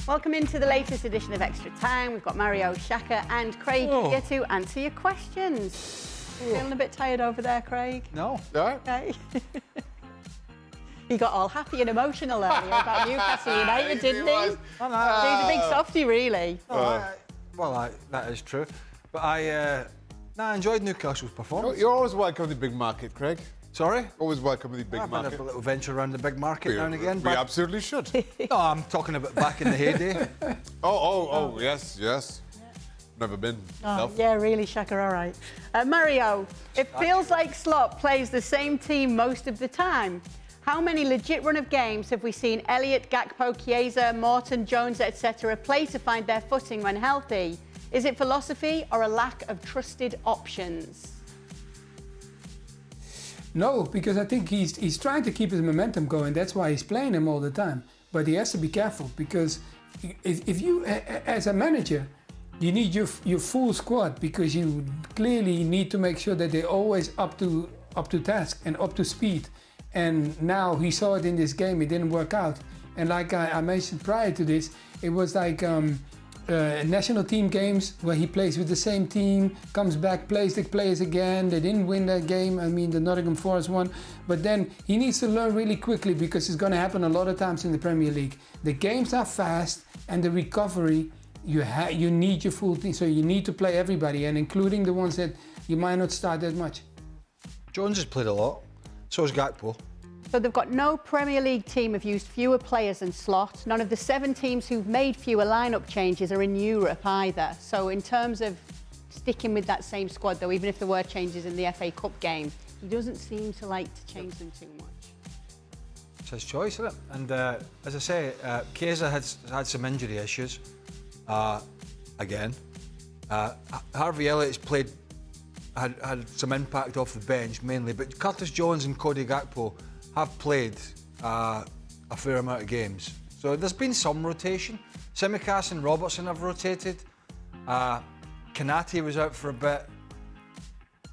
Welcome into the latest edition of Extra Time. We've got Mario, Shaka and Craig here to answer your questions. Feeling a bit tired over there, Craig? No. Okay. He got all happy and emotional earlier about Newcastle United, didn't he? He's a big softie, really. That is true. But I enjoyed Newcastle's performance. You're always welcome to the big market, Craig. Sorry? Always welcome to the big market. I've had a little venture around the big market now and again. We absolutely should. No, I'm talking about back in the heyday. Yes. Never been. Yeah, really, Shaka, all right. Mario, it feels like Slot plays the same team most of the time. How many legit run of games have we seen Elliott, Gakpo, Chiesa, Morton, Jones, etc. play to find their footing when healthy? Is it philosophy or a lack of trusted options? No, because I think he's trying to keep his momentum going. That's why he's playing him all the time. But he has to be careful, because if you, as a manager, you need your full squad, because you clearly need to make sure that they're always up to task and up to speed. And now he saw it in this game, it didn't work out. And like I mentioned prior to this, it was like national team games where he plays with the same team, comes back, plays the players again. They didn't win that game, I mean the Nottingham Forest one. But then he needs to learn really quickly, because it's going to happen a lot of times in the Premier League. The games are fast, and the recovery, you need your full team, so you need to play everybody, and including the ones that you might not start that much. Jones has played a lot. So has Gakpo. So they've got no Premier League team have used fewer players than Slot. None of the 7 teams who've made fewer lineup changes are in Europe either. So in terms of sticking with that same squad, though, even if there were changes in the FA Cup game, he doesn't seem to like to change them too much. It's his choice, isn't it? And as I say, Chiesa has had some injury issues. Again. Harvey Elliott's played had some impact off the bench mainly, but Curtis Jones and Cody Gakpo have played a fair amount of games. So there's been some rotation. Tsimikas and Robertson have rotated. Kanate was out for a bit.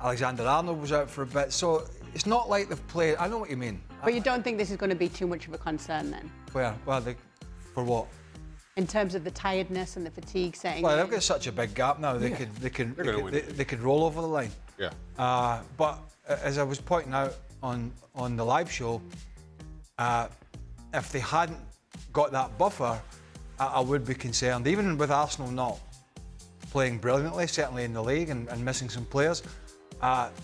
Alexander-Arnold was out for a bit. So it's not like they've played. I know what you mean. But you don't think this is going to be too much of a concern then? Well, for what? In terms of the tiredness and the fatigue setting. Well, they've got such a big gap now. They could roll over the line. Yeah. But as I was pointing out on the live show, if they hadn't got that buffer, I would be concerned. Even with Arsenal not playing brilliantly, certainly in the league, and missing some players,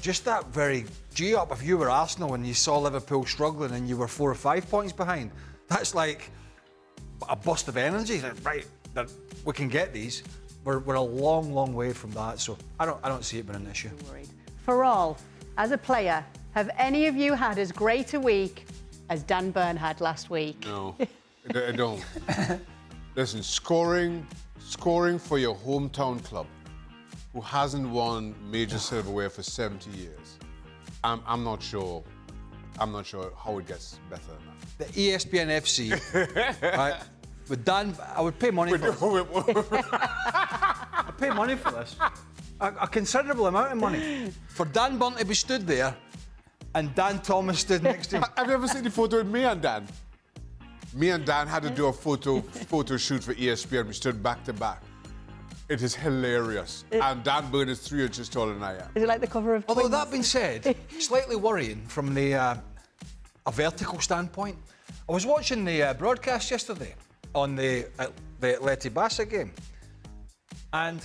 just that very G-up. If you were Arsenal and you saw Liverpool struggling and you were 4 or 5 points behind, that's like a burst of energy. Right, that we can get these. We're a long way from that, so I don't see it being an issue. For all, as a player, have any of you had as great a week as Dan Burn had last week? No, I don't. Listen, scoring for your hometown club, who hasn't won major silverware for 70 years. I'm not sure how it gets better than that. The ESPN FC, right? With Dan, I would pay money for this. I'd pay money for this. A considerable amount of money. For Dan Burn to be stood there and Dan Thomas stood next to him. Have you ever seen the photo with me and Dan? Me and Dan had to do a photo shoot for ESPN. We stood back to back. It is hilarious. And Dan Burn is 3 inches taller than I am. Is it like the cover of Although Twins? that being said, slightly worrying from a vertical standpoint. I was watching the broadcast yesterday on the Atleti Barca game, and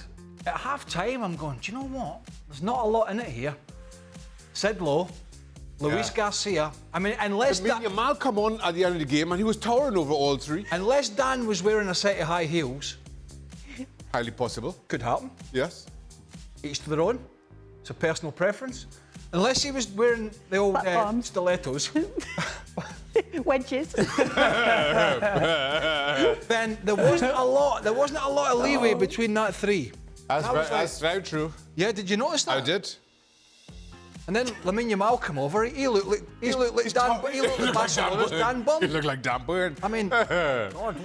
at half-time I'm going, do you know what? There's not a lot in it here. Sid Lowe, Luis Garcia. I mean, unless Yamal come on at the end of the game and he was towering over all 3. Unless Dan was wearing a set of high heels. Highly possible. Could happen. Yes. Each to their own. It's a personal preference. Unless he was wearing the old stilettos. Wedges. Then there wasn't a lot of leeway between that 3. That's very true. Yeah, did you notice that? I did. And then Lamine Yamal come over. He looked like Barcelona's Dan Burn. He looked like Dan Burn. I mean, God.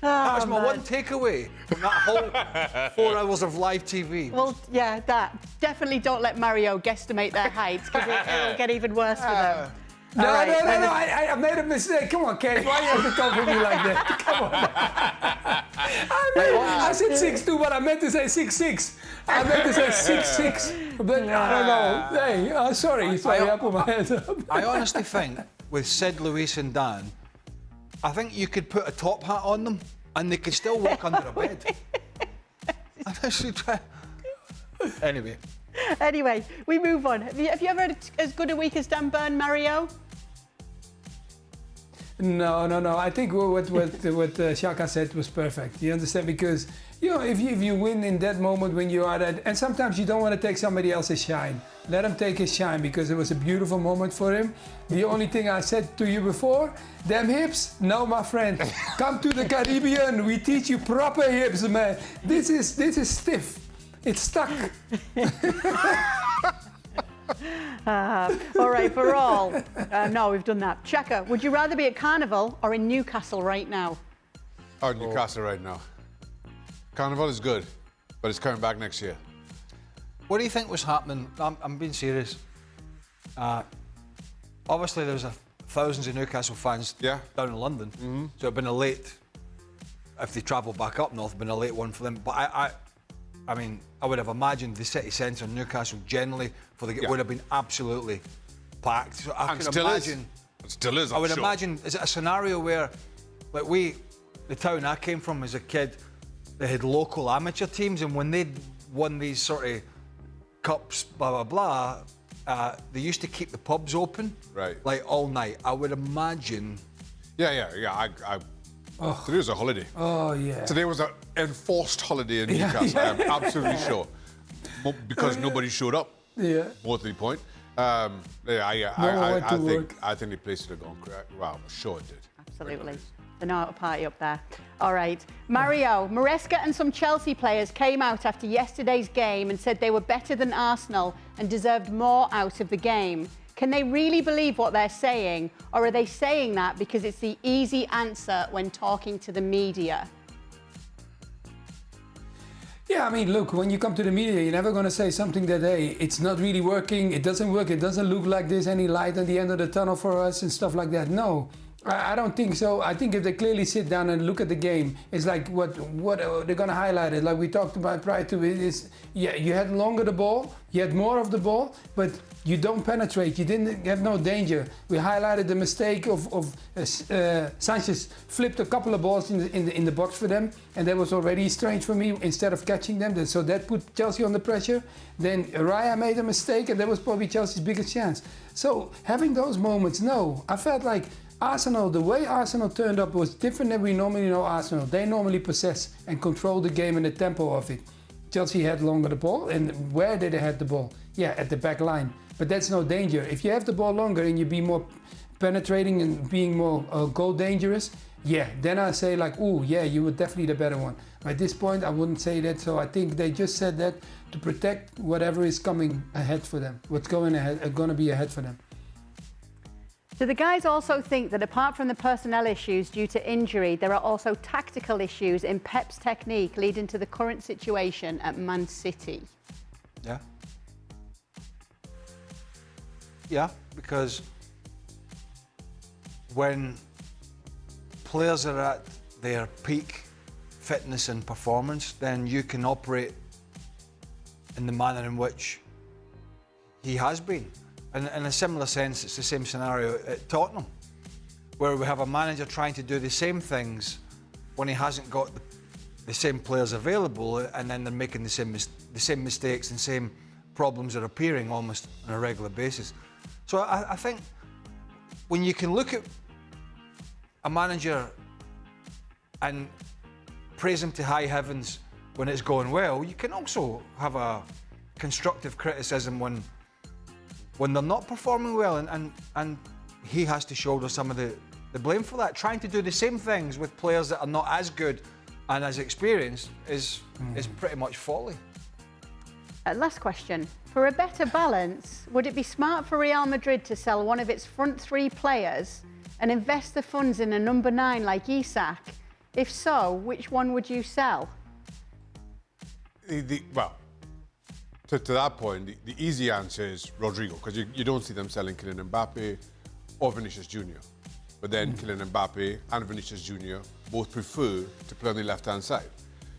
That was my one takeaway from that whole 4 hours of live TV. Well, yeah, that. Definitely don't let Mario guesstimate their heights, because it'll get even worse for them. No, I made a mistake. Come on, Kate. Why you have to talk to me like that? Come on. I said 6'2", but I meant to say 6'6". I meant to say 6'6", but I don't know. Hey, sorry, I put my hands up. I honestly think with Sid, Luis and Dan, I think you could put a top hat on them and they could still walk under a bed. Anyway, we move on. Have you ever had as good a week as Dan Burn, Mario? No. I think what Shaka said was perfect. You understand? Because if you win in that moment when you are that, and sometimes you don't want to take somebody else's shine. Let him take his shine because it was a beautiful moment for him. The only thing I said to you before, them hips, no, my friend. Come to the Caribbean. We teach you proper hips, man. This is stiff. It's stuck. All right, for all. No, we've done that. Shaka, would you rather be at Carnival or in Newcastle right now? Oh, Newcastle right now. Carnival is good, but it's coming back next year. What do you think was happening? I'm being serious. Obviously, there was thousands of Newcastle fans down in London, so it'd been a late. If they travel back up north, it'd been a late one for them. But I mean, I would have imagined the city centre in Newcastle generally would have been absolutely packed. So I could imagine. It still is. I would imagine. Is it a scenario where, like the town I came from as a kid, they had local amateur teams, and when they won these sort of cups, blah blah blah, they used to keep the pubs open, right, like all night. I would imagine. Yeah. Today was a holiday. Oh yeah. Today was an enforced holiday in Newcastle. I am absolutely sure, because nobody showed up. Yeah. More to the point. I think the place should have gone correct. Well, I'm sure it did. Absolutely. They know how to party up there. All right. Mario, Maresca and some Chelsea players came out after yesterday's game and said they were better than Arsenal and deserved more out of the game. Can they really believe what they're saying, or are they saying that because it's the easy answer when talking to the media? Yeah, I mean, look, when you come to the media, you're never going to say something that, hey, it's not really working, it doesn't work, it doesn't look like there's any light at the end of the tunnel for us and stuff like that. No, I don't think so. I think if they clearly sit down and look at the game, it's like what they're going to highlight it. Like we talked about prior to it, is, yeah, you had longer the ball, you had more of the ball, but you don't penetrate, you didn't have no danger. We highlighted the mistake of Sanchez flipped a couple of balls in the box for them, and that was already strange for me instead of catching them. So that put Chelsea under pressure. Then Raya made a mistake, and that was probably Chelsea's biggest chance. So having those moments, no. I felt like Arsenal, the way Arsenal turned up was different than we normally know Arsenal. They normally possess and control the game and the tempo of it. Chelsea had longer the ball, and where did they have the ball? Yeah, at the back line. But that's no danger. If you have the ball longer and you be more penetrating and being more goal dangerous, yeah, then I say like, ooh, yeah, you were definitely the better one. But at this point, I wouldn't say that. So I think they just said that to protect whatever is coming ahead for them, what's going to be ahead for them. Do the guys also think that apart from the personnel issues due to injury, there are also tactical issues in Pep's technique leading to the current situation at Man City? Yeah. Yeah, because when players are at their peak fitness and performance, then you can operate in the manner in which he has been. And in a similar sense, it's the same scenario at Tottenham, where we have a manager trying to do the same things when he hasn't got the same players available, and then they're making the same mistakes and same problems are appearing almost on a regular basis. So I think when you can look at a manager and praise him to high heavens when it's going well, you can also have a constructive criticism when they're not performing well, and he has to shoulder some of the blame for that. Trying to do the same things with players that are not as good and as experienced is pretty much folly. Last question. For a better balance, would it be smart for Real Madrid to sell one of its front three players and invest the funds in a number 9 like Isak? If so, which one would you sell? Well, to that point, the easy answer is Rodrigo, because you don't see them selling Kylian Mbappe or Vinicius Jr. But then Kylian Mbappe and Vinicius Jr. both prefer to play on the left-hand side.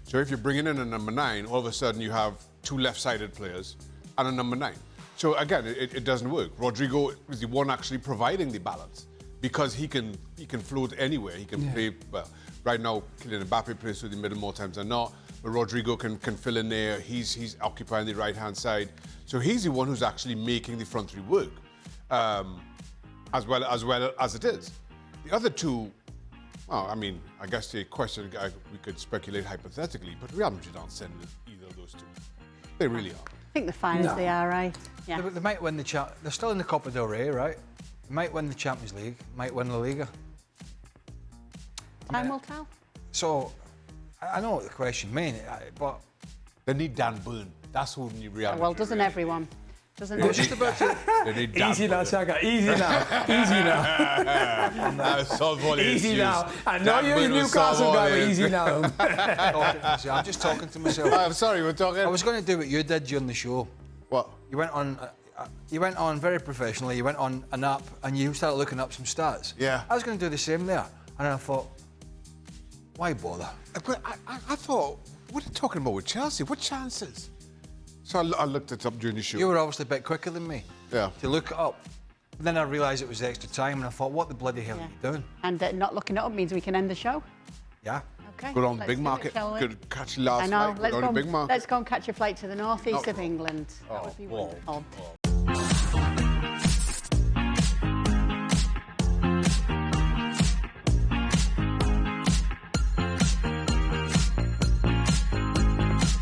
So if you're bringing in a number 9, all of a sudden you have 2 left-sided players and a number 9. So again, it doesn't work. Rodrigo is the one actually providing the balance because he can float anywhere. He can play, well, right now Kylian Mbappe plays through the middle more times than not, but Rodrigo can fill in there. He's occupying the right-hand side. So he's the one who's actually making the front 3 work, as well as it is. The other 2, well, I mean, I guess the question, we could speculate hypothetically, but Real Madrid aren't sending either of those 2. They really are. I think the finals they are, right? Yeah. They might win the They're still in the Copa del Rey, right? They might win the Champions League, might win La Liga. Time will tell. So, I know what the question means, but They need Dan Burn. That's who need Real Madrid. Well, doesn't really. everyone? Doesn't I was just about to. They need Dan Easy now, Burn. Shaka. Easy now. Easy now. Solve all the Easy issues. now. I know Dan you're a Burn will solve Newcastle all guy, the- but easy now. I'm just talking to myself. I'm sorry, we're talking. I was going to do what you did during the show. What? You went on very professionally. You went on an app and you started looking up some stats. Yeah. I was going to do the same there, and I thought, why bother? But I thought, what are you talking about with Chelsea? What chances? So I looked it up during the show. You were obviously a bit quicker than me. Yeah. To look it up. And then I realised it was extra time, and I thought, what the bloody hell are you doing? And not looking it up means we can end the show. Yeah. Okay. Good on the let's big do it, market. shall we? Good catch last I know. night. Good on the big market. Let's go and catch a flight to the northeast of England. That would be whoa, wonderful.